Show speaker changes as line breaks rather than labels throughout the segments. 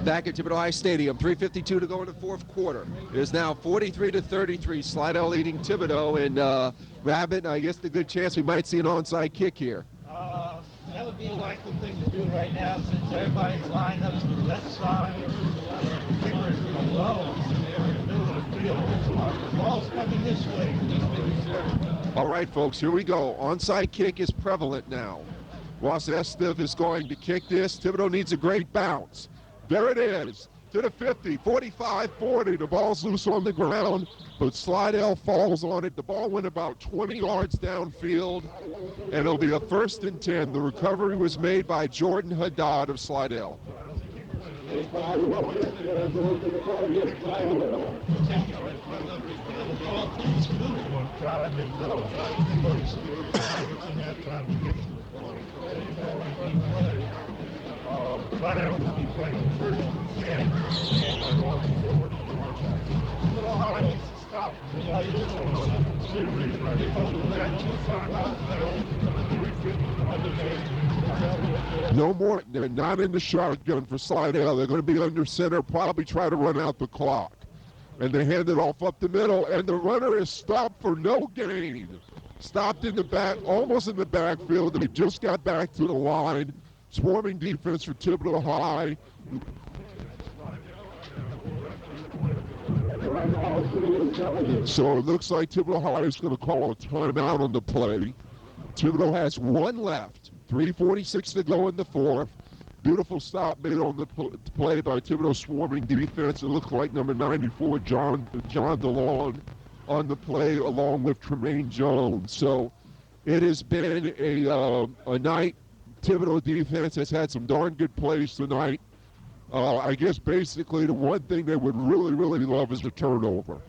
Back at Thibodaux High Stadium, 3:52 to go in the fourth quarter. It is now 43-33. Slidell leading Thibodaux, and Rabbit, I guess the good chance we might see an onside kick here.
That would be a likely thing to do right now, since everybody's lined up to the left side. The kicker is below in the middle of the field. The ball's coming this way.
All right, folks, here we go. Onside kick is prevalent now. Ross Estive is going to kick this. Thibodaux needs a great bounce. There it is, to the 50, 45, 40. The ball's loose on the ground, but Slidell falls on it. The ball went about 20 yards downfield, and it'll be a 1st and 10. The recovery was made by Jordan Haddad of Slidell. No more, they're not in the shotgun for Slidell. They're going to be under center, probably try to run out the clock. And they hand it off up the middle, and the runner is stopped for no gain. Stopped in the back, almost in the backfield. They just got back to the line. Swarming defense for Thibodaux High. So it looks like Thibodaux High is going to call a timeout on the play. Thibodaux has one left. 3:46 to go in the fourth. Beautiful stop made on the play by Thibodaux swarming defense. It looked like number 94, John DeLong, on the play along with Tremaine Jones. So it has been a night. Thibodaux defense has had some darn good plays tonight. I guess basically the one thing they would really, really love is the turnover.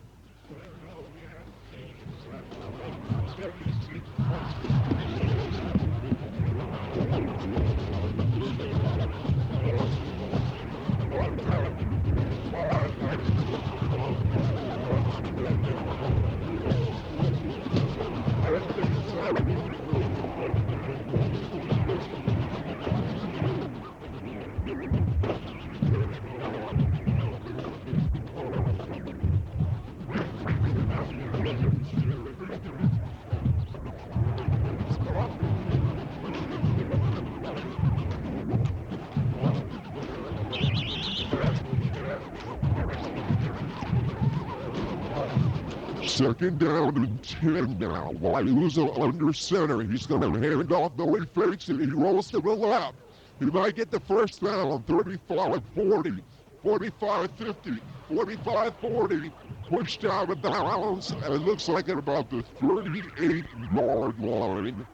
Second down and 10 now. Waiuza under center. He's going to hand off the way he fakes it. He rolls to the left. He might get the first down. 35-40, 45-50, 45-40. Pushed out of bounds. And it looks like at about the 38-yard line.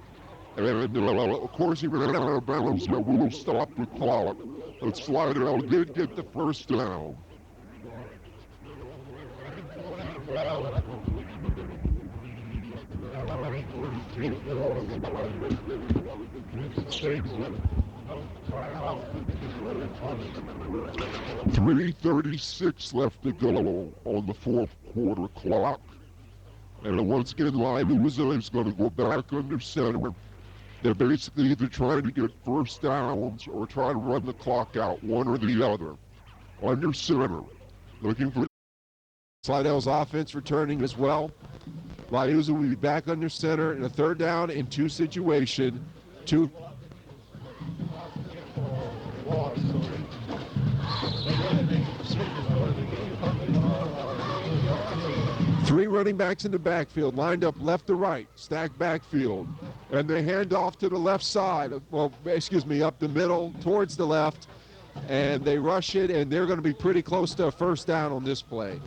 And of course he ran out of bounds, but we'll stop the clock. But Slidell did get the first down. .336 left to go on the fourth quarter clock. And once again, Waiuza is going to go back under center. They're basically either trying to get first downs or try to run the clock out, one or the other. Under center, looking for Slidell's offense returning as well. Waiuza will be back under center in a third down and 2 situation. 3 running backs in the backfield, lined up left to right, stacked backfield. And they hand off to the left side, up the middle, towards the left. And they rush it, and they're going to be pretty close to a first down on this play.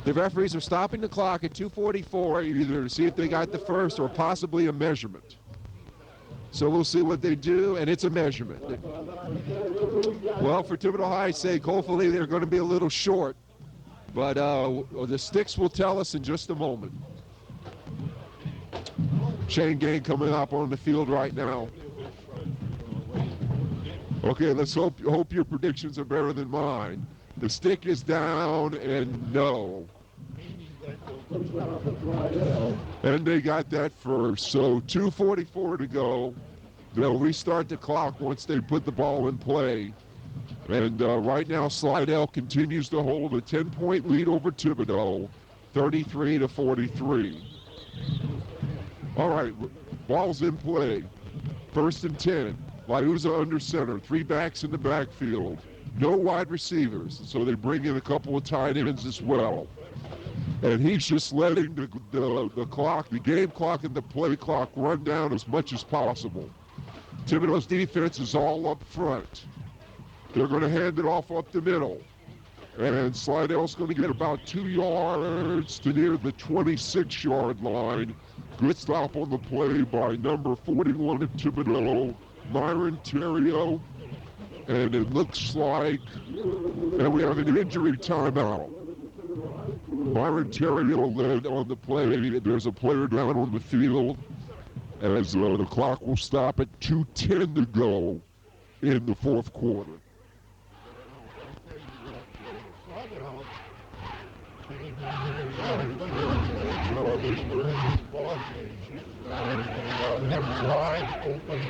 The referees are stopping the clock at 2:44, either to see if they got the first or possibly a measurement. So we'll see what they do, and it's a measurement. Well, for Thibodaux High's sake, hopefully they're going to be a little short. But the sticks will tell us in just a moment. Shane Gang coming up on the field right now. Okay, let's hope your predictions are better than mine. The stick is down, and no. And they got that first. So 2:44 to go. They'll restart the clock once they put the ball in play. And right now, Slidell continues to hold a 10-point lead over Thibodaux, 33-43. All right, ball's in play. 1st and 10. Liuza under center. 3 backs in the backfield. No wide receivers, so they bring in a couple of tight ends as well. And he's just letting the clock, the game clock and the play clock run down as much as possible. Thibodaux's defense is all up front. They're going to hand it off up the middle. And Slidell's going to get about 2 yards to near the 26-yard line. Good stop on the play by number 41 of Thibodaux, Myron Terrio. And it looks like, and we have an injury timeout. Myron Terrio led on the play. There's a player down on the field as the clock will stop at 2:10 to go in the 4th quarter.
Wide open.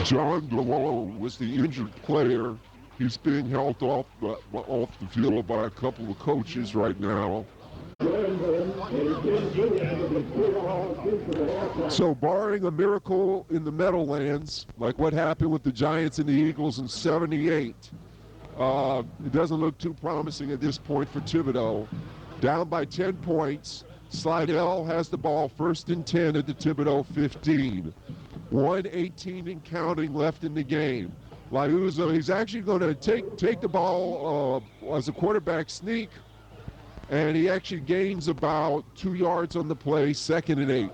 John DeLowe was the injured player. He's being held off the field by a couple of coaches right now. So barring a miracle in the Meadowlands, like what happened with the Giants and the Eagles in '78, it doesn't look too promising at this point for Thibodaux. Down by 10 points, Slidell has the ball 1st and 10 at the Thibodaux 15. 1:18 and counting left in the game. Liuza, he's actually going to take the ball as a quarterback sneak, and he actually gains about 2 yards on the play, 2nd and 8.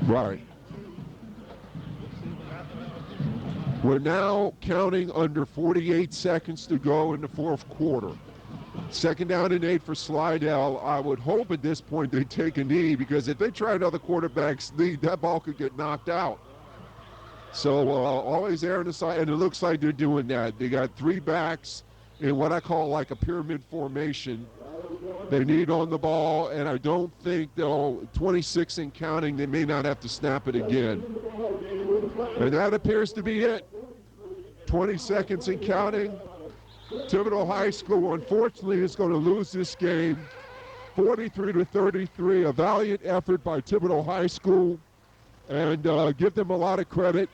Right. We're now counting under 48 seconds to go in the 4th quarter. 2nd down and 8 for Slidell. I would hope at this point they take a knee, because if they try another quarterback sneak, that ball could get knocked out. So always there on the side, and it looks like they're doing that. They got 3 backs in what I call like a pyramid formation. They need on the ball, and I don't think they'll, 26 and counting, they may not have to snap it again. And that appears to be it. 20 seconds and counting. Thibodaux High School, unfortunately, is going to lose this game 43-33. A valiant effort by Thibodaux High School, and give them a lot of credit.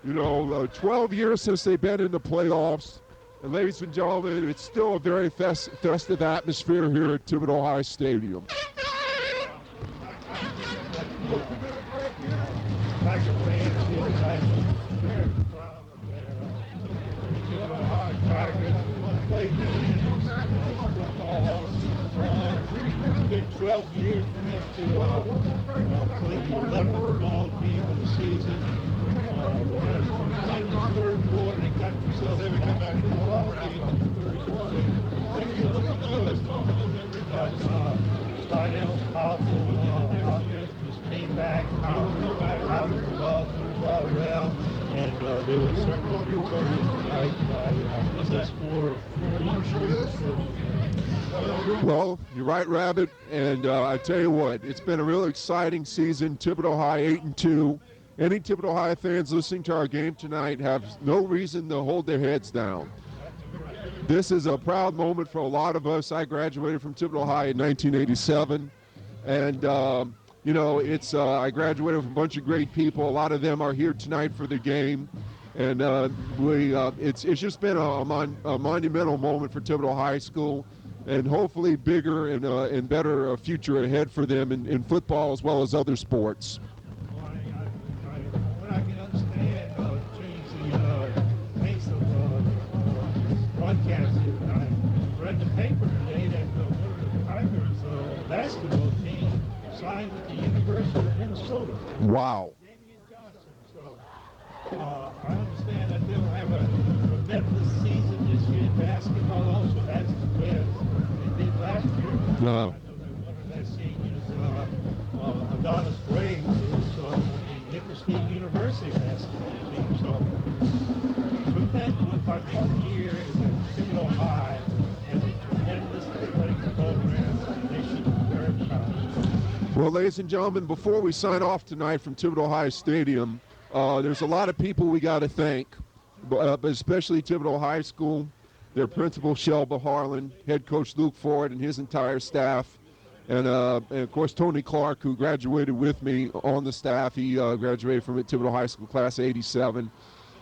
12 years since they've been in the playoffs. And ladies and gentlemen, it's still a very festive atmosphere here at Thibodaux High Stadium.
Been 12 years for him to play the 11th ball game of the season. In the 3rd quarter, they got themselves, they would come back to the ball game in the 3rd quarter. Slidell's powerful offense just came back, out of the ball, threw the ball well, and they were certainly victorious tonight by the score of 40.
Well, you're right, Rabbit, and I tell you what, it's been a real exciting season. Thibodaux High 8-2. Any Thibodaux High fans listening to our game tonight have no reason to hold their heads down. This is a proud moment for a lot of us. I graduated from Thibodaux High in 1987, and I graduated from a bunch of great people. A lot of them are here tonight for the game, and it's just been a monumental moment for Thibodaux High School. And hopefully bigger and better future ahead for them in football as well as other sports.
What I can understand change the pace of broadcasting. I read the paper today that the Tigers basketball team signed with the University of Minnesota.
Wow.
I understand that they'll have a tremendous season this year in basketball also. That's the way they did last year. I know that one of their seniors, Adonis Graves, is the Nickel State University basketball team. So tremendous. I think the year is at Thibodaux High has a tremendous athletic program, and they should be very proud.
Well, ladies and gentlemen, before we sign off tonight from Thibodaux High Stadium, there's a lot of people we got to thank, but especially Thibodaux High School, their principal, Shelba Harlan, head coach Luke Ford, and his entire staff, and of course, Tony Clark, who graduated with me on the staff. He graduated from Thibodaux High School, class of '87.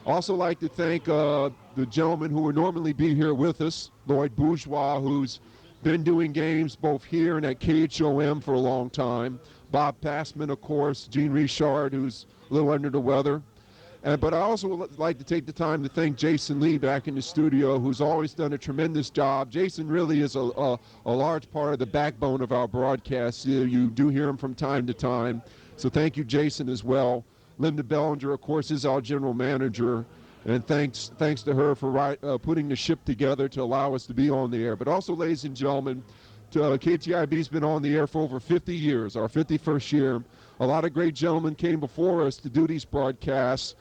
Also like to thank the gentleman who would normally be here with us, Lloyd Bourgeois, who's been doing games both here and at KTIB-AM for a long time. Bob Passman, of course, Gene Richard, who's a little under the weather. But I also would like to take the time to thank Jason Lee back in the studio, who's always done a tremendous job. Jason really is a large part of the backbone of our broadcast. You do hear him from time to time. So thank you, Jason, as well. Linda Bellinger, of course, is our general manager. And thanks to her for putting the ship together to allow us to be on the air. But also, ladies and gentlemen, KTIB's been on the air for over 50 years, our 51st year. A lot of great gentlemen came before us to do these broadcasts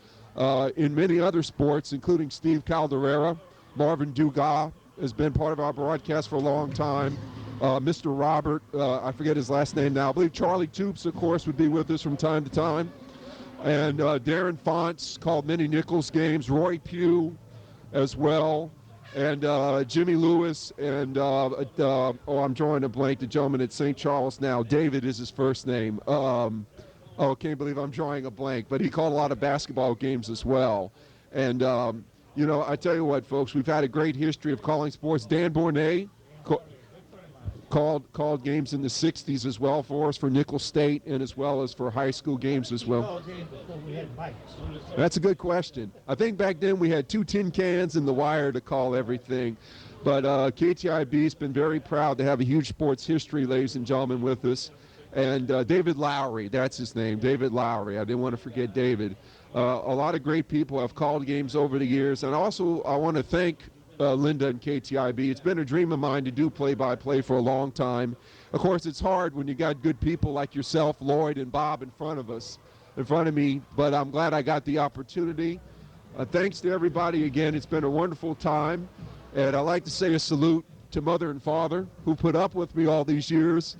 in many other sports, including Steve Calderera. Marvin Dugas has been part of our broadcast for a long time. Mr. Robert, I forget his last name now. I believe Charlie Toops, of course, would be with us from time to time. And Darren Fonts called many Nichols games. Roy Pugh as well. And Jimmy Lewis, and I'm drawing a blank, the gentleman at St. Charles now. David is his first name. Can't believe I'm drawing a blank. But he called a lot of basketball games as well. And, I tell you what, folks, we've had a great history of calling sports. Dan Bournet called games in the 60s as well for us, for Nickel State, and as well as for high school games as well. That's a good question. I think back then we had 2 tin cans and the wire to call everything. But KTIB's been very proud to have a huge sports history, ladies and gentlemen, with us. And David Lowry, that's his name, David Lowry. I didn't want to forget David. A lot of great people have called games over the years. And also I want to thank Linda and KTIB. It's been a dream of mine to do play-by-play for a long time. Of course, it's hard when you got good people like yourself, Lloyd, and Bob in front of me, but I'm glad I got the opportunity. Thanks to everybody again. It's been a wonderful time, and I'd like to say a salute to Mother and Father who put up with me all these years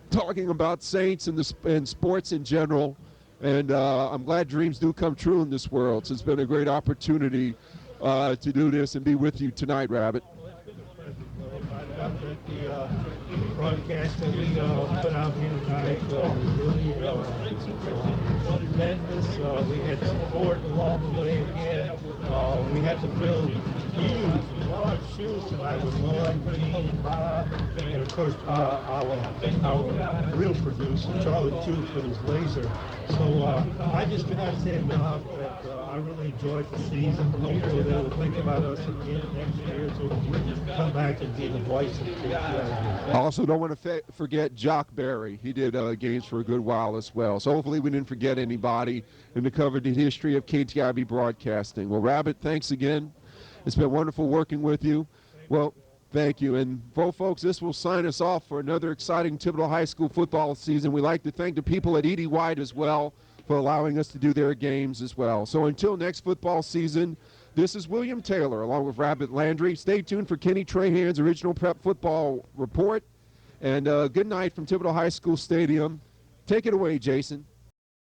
talking about Saints and sports in general, and I'm glad dreams do come true in this world. So it's been a great opportunity to do this and be with you tonight, Rabbit.
The broadcast that we put out here tonight really tremendous. We had support along the way again. We had to fill huge, large shoes tonight with Lloyd, Gene, and Bob, and of course our real producer, Charlie Toops, with his laser. So I just cannot say enough that I really enjoyed the season. Hopefully they'll think about us again next year so we can come back and be the voice of KTIB.
I also don't want to forget Jock Berry. He did games for a good while as well. So hopefully we didn't forget anybody and to cover the history of KTIB broadcasting. Well, Rabbit, thanks again. It's been wonderful working with you. Well, thank you. And, well, folks, this will sign us off for another exciting Thibodaux High School football season. We'd like to thank the people at Edie White as well for allowing us to do their games as well. So until next football season, this is William Taylor along with Rabbit Landry. Stay tuned for Kenny Trahan's original prep football report. And good night from Thibodaux High School Stadium. Take it away, Jason.